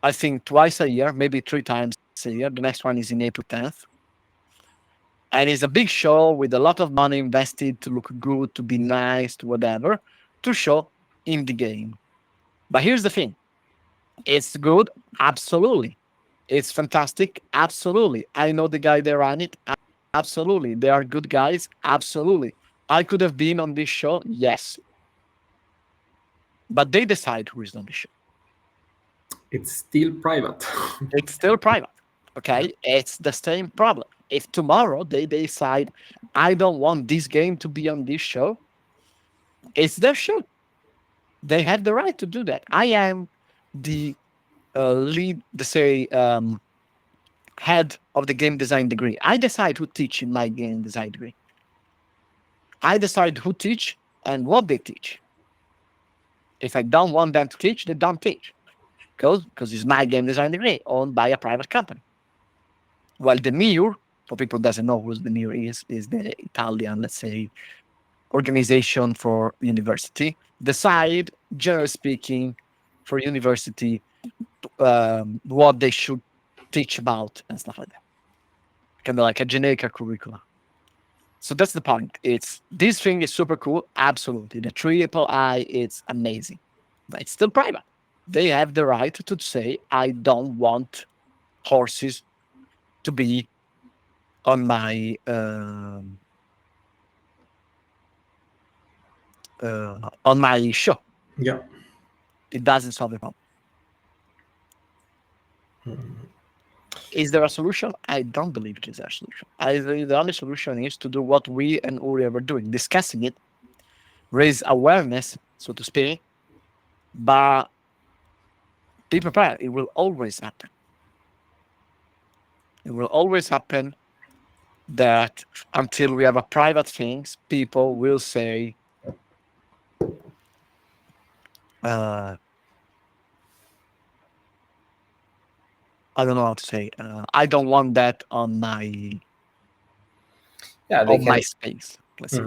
I think twice a year, maybe 3 times a year. The next one is in April 10th. And it's a big show with a lot of money invested to look good, to be nice, to whatever, to show indie game. But here's the thing, it's good. Absolutely. It's fantastic. Absolutely. I know the guy that ran it. Absolutely. They are good guys. Absolutely. I could have been on this show. Yes. But they decide who is on the show.
It's still private.
It's still private. Okay. It's the same problem. If tomorrow they decide, I don't want this game to be on this show, it's their show. They have the right to do that. I am the lead, the say, head of the game design degree. I decide who teach in my game design degree. I decide who teach and what they teach. If I don't want them to teach, they don't teach. Because it's my game design degree owned by a private company. While the MIUR, for people who doesn't know who the MIUR is the Italian, let's say, organization for university, decide, generally speaking, for university, what they should teach about and stuff like that. Kind of like a generic curricula. So that's the point. It's this thing is super cool. Absolutely. The triple I, it's amazing. But it's still private. They have the right to say, I don't want horses to be on my show.
Yeah.
It doesn't solve the problem. Is there a solution? I don't believe it is a solution. I think the only solution is to do what we and Uri were doing, discussing it, raise awareness, so to speak, but be prepared. It will always happen. It will always happen that until we have a private things, people will say, I don't know how to say. I don't want that on my
Yeah, they can.
space. Let's say.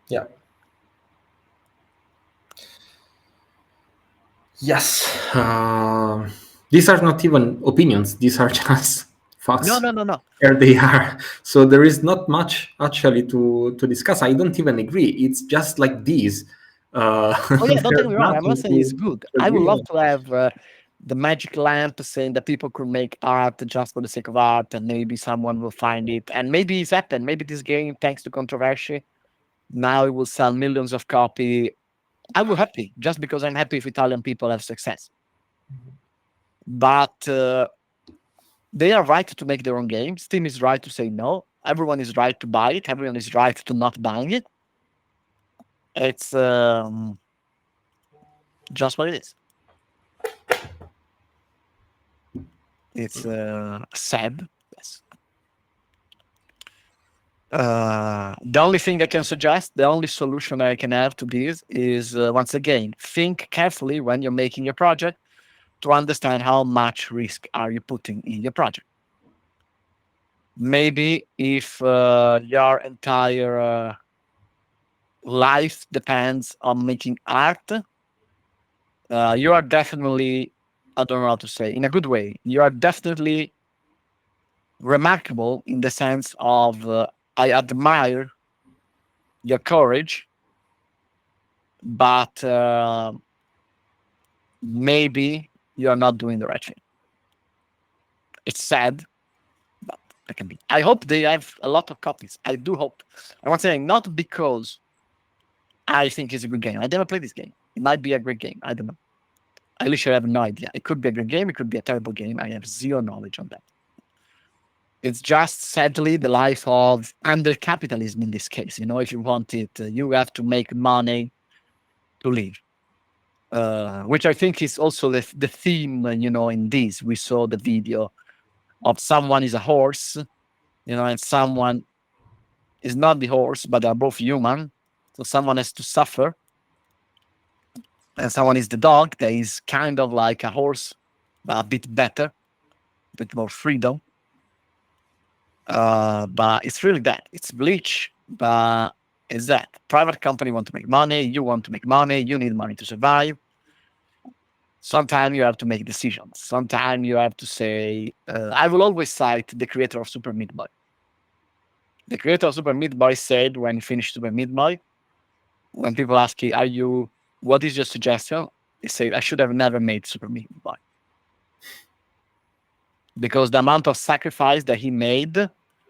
Yeah. Yes. These are not even opinions. These are just facts.
No.
There they are. So there is not much actually to discuss. I don't even agree. It's just like these.
Oh yeah, don't get
There's
me wrong. I'm not
nothing
saying it's good.
to
I would
agree
love
on.
to have the magic lamp saying that people could make art just for the sake of art, and maybe someone will find it, and maybe it's happened. Maybe this game, thanks to controversy, now it will sell millions of copy. I will happy just because I'm happy if Italian people have success. But they are right to make their own games. Steam is right to say no. Everyone is right to buy it. Everyone is right to not buying it. It's just what it is. It's sad. Yes. The only thing I can suggest, the only solution I can have to this is once again, think carefully when you're making your project to understand how much risk are you putting in your project. maybe if your entire life depends on making art, you are definitely, I don't know how to say, in a good way, you are definitely remarkable in the sense of I admire your courage, but maybe you are not doing the right thing. It's sad, but it can be. I hope they have a lot of copies. I do hope. I'm not saying not because I think it's a good game. I never played this game. It might be a great game. I don't know. I literally have no idea. It could be a good game. It could be a terrible game. I have zero knowledge on that. It's just sadly the life of under capitalism in this case. You know, if you want it, you have to make money to live. Which I think is also the theme, you know, in this. We saw the video of someone is a horse, you know, and someone is not the horse, but they're both human. So someone has to suffer, and someone is the dog that is kind of like a horse, but a bit better, a bit more freedom. But it's really that. It's Bleach, but it's that. Private company want to make money, you want to make money, you need money to survive. Sometimes you have to make decisions. Sometimes you have to say, I will always cite the creator of Super Meat Boy. The creator of Super Meat Boy said when he finished Super Meat Boy, when people ask you, what is your suggestion? He said, I should have never made Super Meat Boy. Because the amount of sacrifice that he made,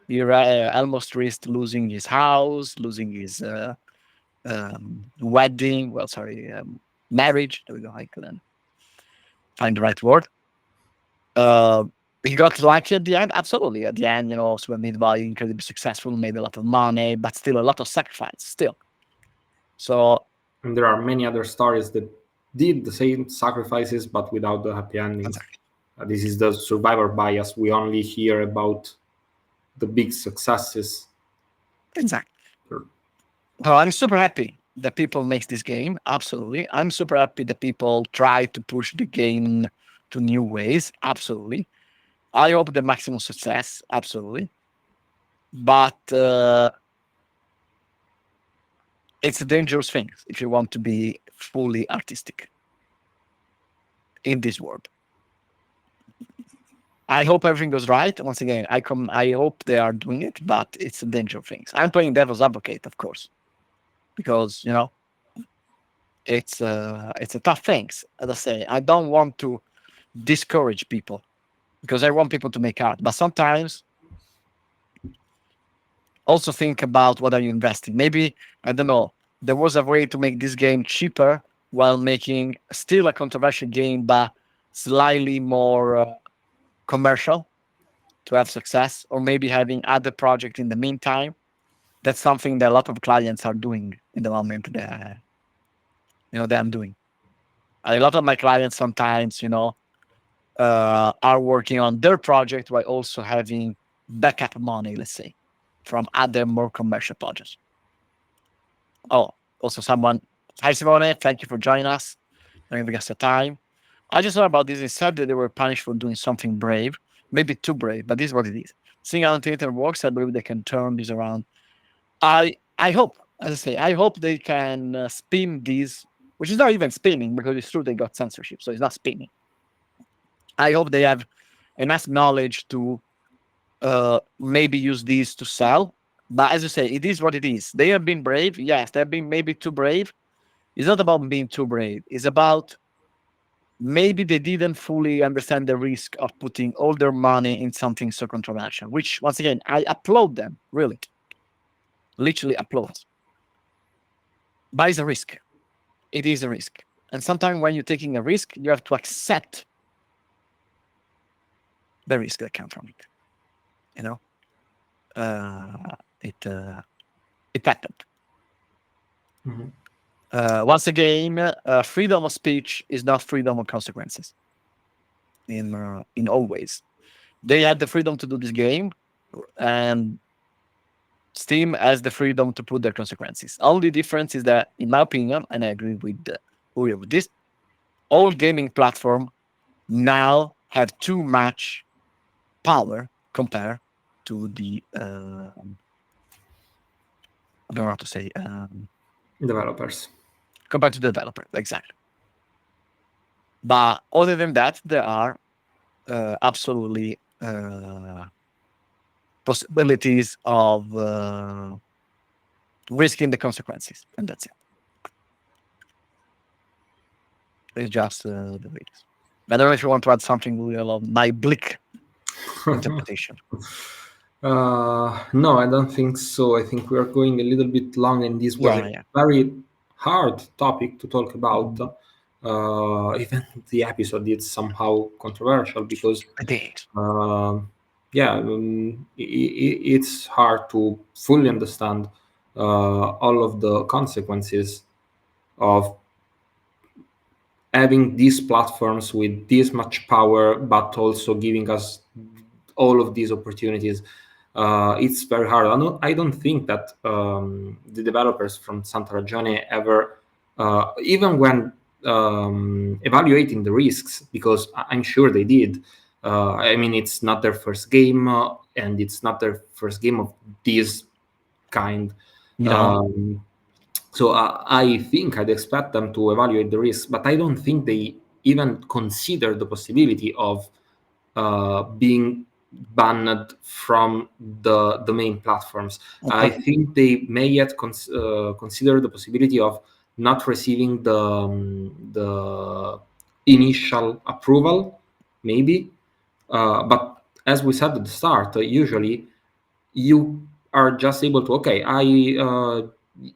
he almost risked losing his house, losing his wedding, marriage. There we go. I couldn't find the right word. Uh, he got lucky at the end, absolutely. At the end, you know, Super Meat Boy incredibly successful, made a lot of money, but still a lot of sacrifice. Still, so
And there are many other stories that did the same sacrifices but without the happy endings. This is the survivor bias. We only hear about the big successes.
exactly.
Sure.
So I'm super happy that people make this game. Absolutely, I'm super happy that people try to push the game to new ways. Absolutely, I hope the maximum success. Absolutely, but it's a dangerous thing if you want to be fully artistic in this world. I hope everything goes right. Once again, I hope they are doing it, but it's a dangerous thing. I'm playing devil's advocate, of course, because you know it's a tough thing. As I say, I don't want to discourage people because I want people to make art, but sometimes also think about what are you investing. Maybe I don't know. There was a way to make this game cheaper while making still a controversial game, but slightly more commercial to have success, or maybe having other project in the meantime. That's something that a lot of clients are doing in the moment that that I'm doing. A lot of my clients sometimes, are working on their project while also having backup money, let's say, from other more commercial projects. Oh, also someone, hi Simone, thank you for joining us, and giving us the time. I just thought about this. Instead that they were punished for doing something brave, maybe too brave, but this is what it is. Seeing how Twitter works, I believe they can turn this around. I hope, as I say, I hope they can spin these, which is not even spinning because it's true they got censorship, so it's not spinning. I hope they have enough knowledge to maybe use these to sell. But as you say, it is what it is. They have been brave. Yes, they have been maybe too brave. It's not about being too brave. It's about maybe they didn't fully understand the risk of putting all their money in something so controversial, which once again, I applaud them, really. Literally applaud. But it's a risk. It is a risk. And sometimes when you're taking a risk, you have to accept the risk that comes from it. You know? It happened.
Mhm.
Once again, freedom of speech is not freedom of consequences. In all ways, they had the freedom to do this game, and Steam has the freedom to put their consequences. Only difference is that, in my opinion, and I agree with Uri with this, all gaming platform now have too much power compared to the I don't know how to say
Developers.
compared to the developer, exactly. But other than that, there are absolutely possibilities of risking the consequences, and that's it. It's just the way it is. I don't know if you want to add something, Will, of my bleak interpretation.
No, I don't think so. I think we are going a little bit long, and this was
Yeah,
a
yeah.
very hard topic to talk about.
Mhm.
Even the episode is somehow controversial because,
I did.
yeah, it's hard to fully understand all of the consequences of having these platforms with this much power, but also giving us all of these opportunities. It's very hard. I don't think that the developers from Santa Ragione ever, even when evaluating the risks, because I'm sure they did. I mean, it's not their first game, and it's not their first game of this kind.
No,
Um, so I think I'd expect them to evaluate the risks, but I don't think they even consider the possibility of being banned from the main platforms. I
okay.
think they may yet consider the possibility of not receiving the initial approval, maybe. But as we said at the start, usually you are just able to, okay,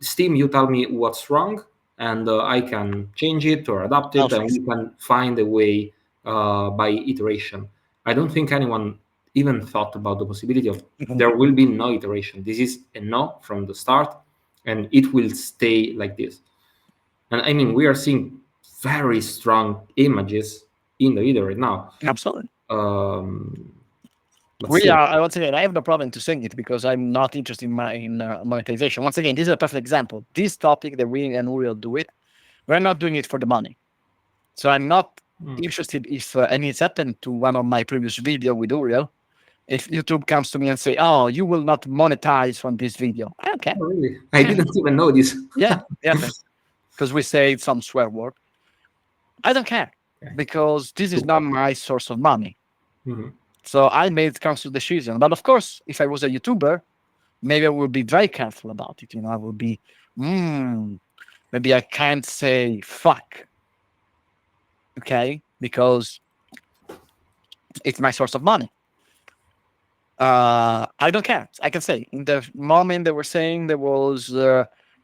Steam, you tell me what's wrong, and I can change it or adapt
I'll
it, and
fix
we can find a way by iteration. I don't think anyone even thought about the possibility of
it.
there will be no iteration. This is a no from the start, and it will stay like this. And I mean, we are seeing very strong images in the video right now.
Absolutely.
Um, but
We
still,
are, once again, I have no problem to saying it because I'm not interested in monetization. Once again, this is a perfect example. This topic that we and Uriel do it, we're not doing it for the money. So I'm not interested if, and it's happened to one of my previous video with Uriel, if YouTube comes to me and say, "Oh, you will not monetize from this video," I don't care.
oh, really, I didn't even know this.
Yeah, yeah, because we say some swear word. I don't care
Okay.
because this is
Super.
not my source of money.
Mhm.
So I made conscious decision. But of course, if I was a YouTuber, maybe I would be very careful about it. I would be, maybe I can't say fuck, okay, because it's my source of money. I don't care. I can say in the moment they were saying there was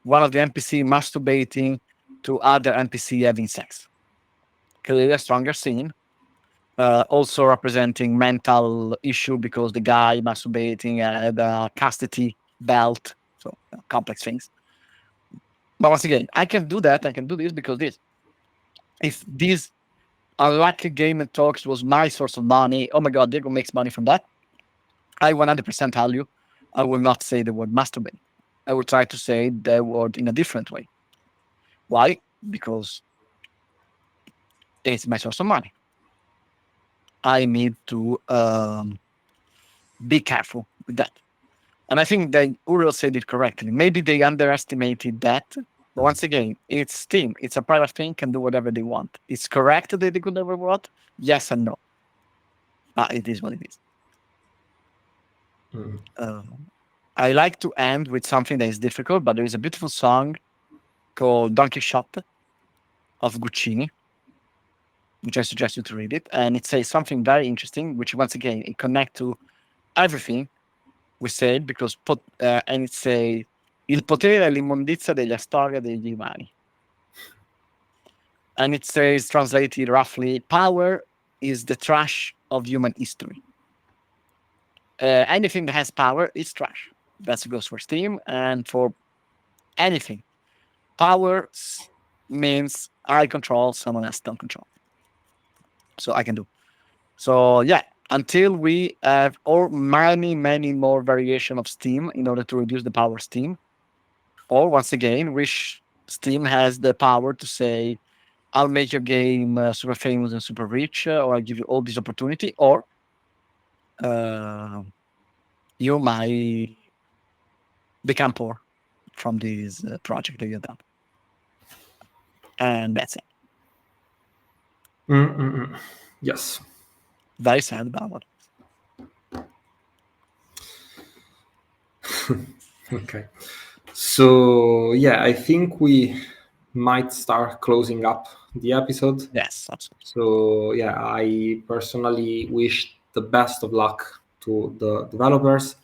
one of the NPC masturbating to other NPC having sex. Clearly a stronger scene. Also representing mental issue because the guy masturbating had a castity belt, so complex things. But once again, I can do that. I can do this because this. If this unlucky game and talks was my source of money, oh my god, Diego makes money from that. I 100% tell you, I will not say the word masturbate. I will try to say the word in a different way. Why? Because it's my source of money. I need to be careful with that. And I think that Uriel said it correctly. Maybe they underestimated that. But once again, it's Steam. It's a private thing, can do whatever they want. It's correct that they could never what? Yes and no. It is what it is.
Mhm.
I like to end with something that is difficult, but there is a beautiful song called Don Quixote of Guccini, which I suggest you to read it. And it says something very interesting, which once again, it connects to everything we said, because and it says il potere è l'immondizia della storia degli umani. And it says, translated roughly, power is the trash of human history. Anything that has power is trash. That goes for Steam and for anything. Power means I control, someone else don't control. So I can do. So yeah, until we have or many, many more variation of Steam in order to reduce the power of Steam, or once again, wish Steam has the power to say, I'll make your game super famous and super rich, or I'll give you all this opportunity, or uh, you might become poor from this project that you've done. And that's it.
Yes.
Very sad about it.
Okay. So yeah, I think we might start closing up the episode.
Yes, absolutely.
So yeah, I personally wish the best of luck to the developers.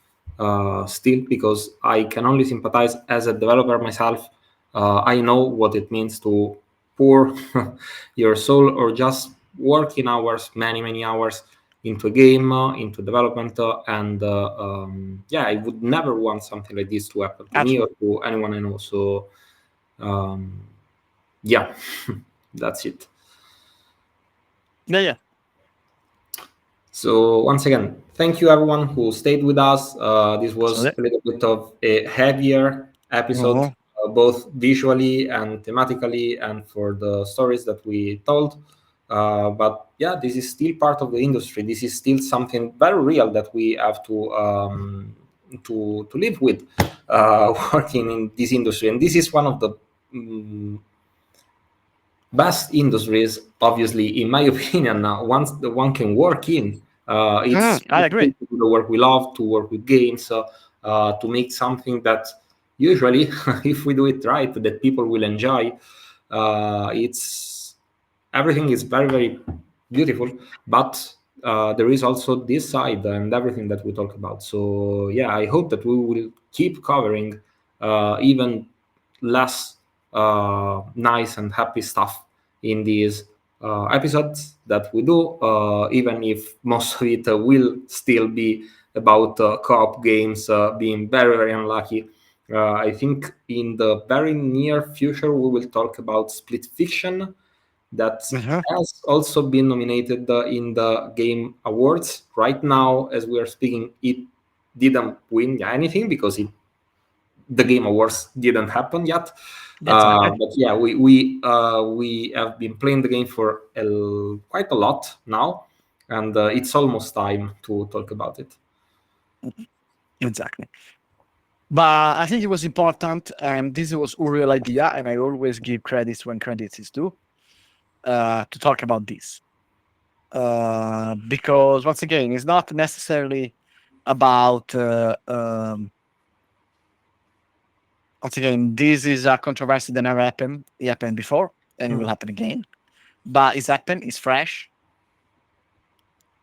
Still, because I can only sympathize as a developer myself. I know what it means to pour your soul or just work in hours, many hours into a game, into development, and yeah, I would never want something like this to happen to me or
Absolutely.
to anyone I know. So yeah, that's it.
Yeah.
So once again, thank you everyone who stayed with us. This was
Absolutely.
a little bit of a heavier episode,
Mhm.
both visually and thematically, and for the stories that we told. But yeah, this is still part of the industry. This is still something very real that we have to live with, working in this industry. And this is one of the best industries, obviously, in my opinion, once the one can work in. It's
I
to
agree.
do the work we love, to work with games, to make something that usually, if we do it right, that people will enjoy. It's everything is very beautiful, but there is also this side and everything that we talk about. So yeah, I hope that we will keep covering even less nice and happy stuff in these episodes that we do, even if most of it will still be about co-op games being very unlucky. I think in the very near future we will talk about Split Fiction, that
Mhm.
has also been nominated in the Game Awards. Right now, as we are speaking, it didn't win anything because the Game Awards didn't happen yet.
Exactly.
But yeah, we have been playing the game for quite a lot now, and it's almost time to talk about it.
Exactly. But I think it was important, and this was Uriel idea, and I always give credits when credits is due, to talk about this. Because once again, it's not necessarily about once again, this is a controversy that never happened. It happened before, and it will happen again. But it's happened, it's fresh.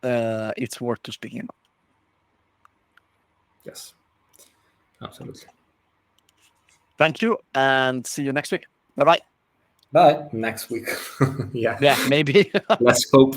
It's worth to speaking about.
Yes, absolutely.
Thank you, and see you next week. Bye bye.
Bye. Next week. Yeah.
Yeah, maybe.
Let's hope.